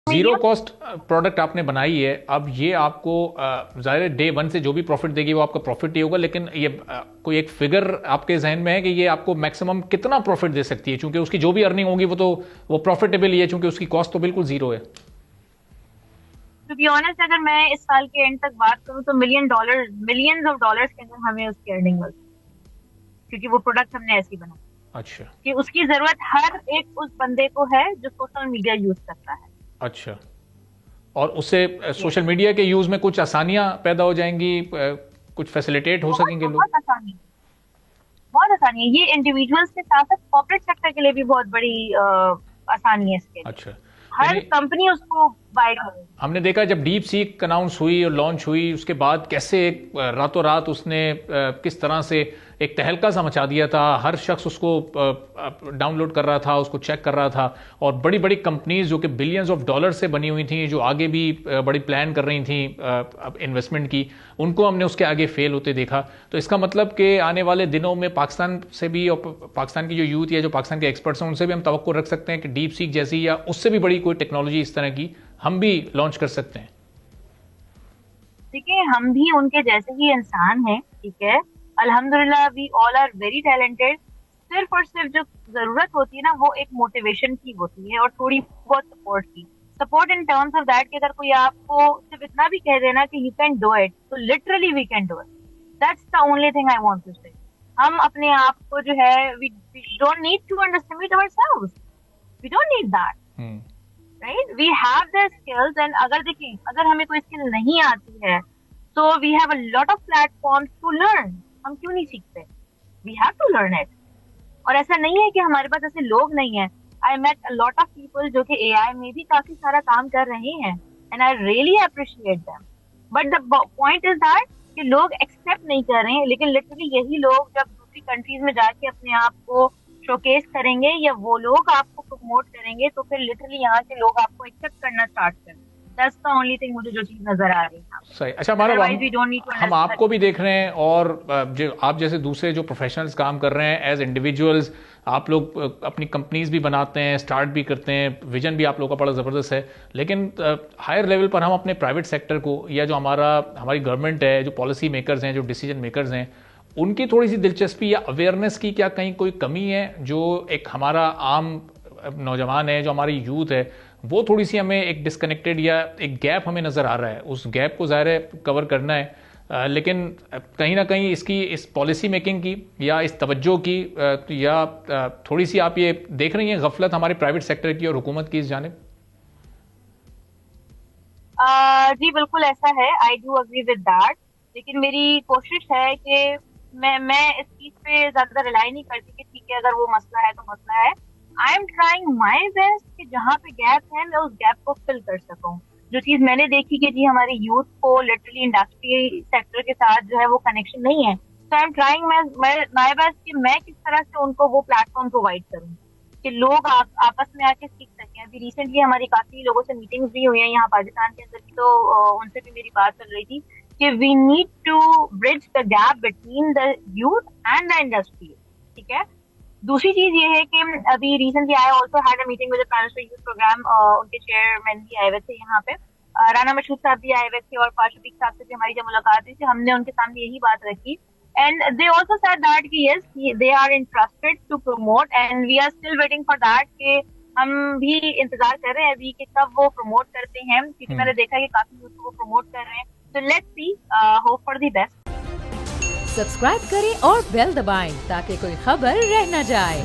Zero cost product آپ نے بنائی ہے. اب یہ آپ کو ظاہر ڈے ون سے جو بھی پروفٹ دے گی وہ آپ کا پروفٹ ہی ہوگا, لیکن یہ کوئی ایک فگر آپ کے ذہن میں ہے کہ یہ آپ کو میکسیمم کتنا پروفٹ دے سکتی ہے, چونکہ اس کی جو بھی ارننگ ہوگی وہ پروفیٹیبل ہی ہے, چونکہ اس کی کاسٹ تو بالکل زیرو ہے. ٹو بی آنیسٹ اگر میں اس سال کے اینڈ تک بات کروں تو ملینز آف ڈالرز کے اندر ہمیں اس کی ارننگ ملتی ہے, کیونکہ وہ پروڈکٹ ہم نے ایسی بنا. اچھا, کہ اس کی ضرورت ہر ایک اس بندے کو ہے جو سوشل میڈیا یوز کرتا ہے. اچھا, اور اس سے سوشل میڈیا کے یوز میں کچھ آسانیاں پیدا ہو جائیں گی, کچھ فیسیلیٹیٹ ہو سکیں گے لوگ؟ بہت آسانی ہے. یہ انڈیویجولس کے ساتھ ساتھ کارپوریٹ سیکٹر کے لیے بھی بہت بڑی آسانی ہے اس کے. اچھا, ہر کمپنی اس کو بائی کرے. ہم نے دیکھا جب ڈیپ سیک اناؤنس ہوئی اور لانچ ہوئی, اس کے بعد کیسے ایک راتوں رات اس نے کس طرح سے ایک تہلکہ سا مچا دیا تھا. ہر شخص اس کو ڈاؤن لوڈ کر رہا تھا, اس کو چیک کر رہا تھا, اور بڑی بڑی کمپنیز جو کہ بلینز آف ڈالر سے بنی ہوئی تھیں, جو آگے بھی بڑی پلان کر رہی تھیں انویسٹمنٹ کی, ان کو ہم نے اس کے آگے فیل ہوتے دیکھا. تو اس کا مطلب کہ آنے والے دنوں میں پاکستان سے بھی, اور پاکستان کی جو یوتھ یا جو پاکستان کے ایکسپرٹس ہیں ان سے بھی ہم توقع رکھ سکتے ہیں کہ ڈیپ سیک جیسی یا اس سے بھی بڑی کوئی ٹیکنالوجی اس طرح کی ہم بھی لانچ کر سکتے ہیں. دیکھیں, ہم بھی ان کے جیسے ہی انسان ہیں, ٹھیک ہے, الحمدللہ وی آل آر ویری ٹیلنٹڈ. صرف اور صرف جو ضرورت ہوتی ہے نا وہ ایک موٹیویشن کی ہوتی ہے, اور تھوڑی بہت سپورٹ کی. Support in terms of that کہ اگر کوئی آپ کو صرف اتنا بھی کہہ دینا کہ یو کین ڈو اٹ, تو literally we can do it. That's the only thing I want to say. ہم اپنے آپ کو جو ہے we don't need to underestimate ourselves, we don't need that. Right? We have the skills, and اگر دیکھیں اگر ہمیں کوئی اسکل نہیں آتی ہے تو we have a lot of platforms to learn. ہم کیوں نہیں سیکھتے؟ We have to learn it. اور ایسا نہیں ہے کہ ہمارے پاس ایسے لوگ نہیں ہیں. I met a lot of people جو کہ AI میں بھی کافی سارا کام کر رہے ہیں, and I really appreciate them. But the point is that کہ لوگ accept نہیں کر رہے ہیں, لیکن literally یہی لوگ جب دوسری کنٹریز میں جا کے اپنے آپ کو شوکیس کریں گے یا وہ لوگ آپ کو پروموٹ کریں گے تو پھر لٹرلی یہاں کے لوگ آپ کو ایکسپٹ کرنا اسٹارٹ کریں. That's the only thing مجھے جو چیز نظر آ رہی ہے. صحیح. اچھا, ہم آپ کو بھی دیکھ رہے ہیں, اور جو آپ جیسے دوسرے جو پروفیشنلز کام کر رہے ہیں ایز انڈیویجولز, آپ لوگ اپنی کمپنیز بھی بناتے ہیں, اسٹارٹ بھی کرتے ہیں, ویژن بھی آپ لوگوں کا بڑا زبردست ہے, لیکن ہائر لیول پر ہم اپنے پرائیویٹ سیکٹر کو یا جو ہماری گورنمنٹ ہے, جو پالیسی میکرز ہیں, جو ڈیسیجن میکرز ہیں, ان کی تھوڑی سی دلچسپی یا اویئرنیس کی کیا کہیں کوئی کمی ہے؟ جو ایک ہمارا عام نوجوان ہے, جو ہماری یوتھ ہے, وہ تھوڑی سی ہمیں ایک ڈسکنیکٹڈ یا ایک گیپ ہمیں نظر آ رہا ہے. اس گیپ کو ظاہر ہے کور کرنا ہے, لیکن کہیں نہ کہیں اس پالیسی میکنگ کی یا اس توجہ کی یا تھوڑی سی آپ یہ دیکھ رہی ہیں غفلت ہمارے پرائیویٹ سیکٹر کی اور حکومت کی اس جانب؟ جی بالکل ایسا ہے, I do agree with that. لیکن میری کوشش ہے کہ میں اس چیز پہ زیادہ ریلائی نہیں کرتی کہ ٹھیک ہے اگر وہ مسئلہ ہے تو مسئلہ ہے. I am trying my best کہ جہاں پہ گیپ ہے میں اس گیپ کو فل کر سکوں. جو چیز میں نے دیکھی کہ جی ہماری یوتھ کو لٹرلی انڈسٹری سیکٹر کے ساتھ جو ہے وہ کنیکشن نہیں ہے, تو I am trying my best کہ میں کس طرح سے ان کو وہ پلیٹ فارم پرووائڈ کروں کہ لوگ آپس میں آ کے سیکھ سکیں. ابھی ریسنٹلی ہماری کافی لوگوں سے میٹنگز بھی ہوئی ہیں یہاں پاکستان کے اندر بھی, تو ان سے بھی میری بات چل رہی تھی کہ we need to bridge the gap between the youth and the industry. ٹھیک ہے. دوسری چیز یہ ہے کہ ابھی recently I also had a meeting with the prime minister youth program, ان کے چیئرمین بھی آئے ہوئے تھے یہاں پہ, رانا مشہود صاحب بھی آئے ہوئے تھے, اور فار شفیق صاحب سے بھی ہماری جب ملاقات ہوئی تھی ہم نے ان کے سامنے یہی بات رکھی, and they also said that کہ yes they are interested to promote, and we are still waiting for that کہ ہم بھی انتظار کر رہے ہیں ابھی کہ کب وہ پروموٹ کرتے ہیں, کیونکہ میں نے دیکھا کہ کافی یوتھ کو وہ پروموٹ کر رہے ہیں. So let's see, hope for the best. Subscribe کریں اور بیل دبائیں تاکہ کوئی خبر رہ نہ جائے.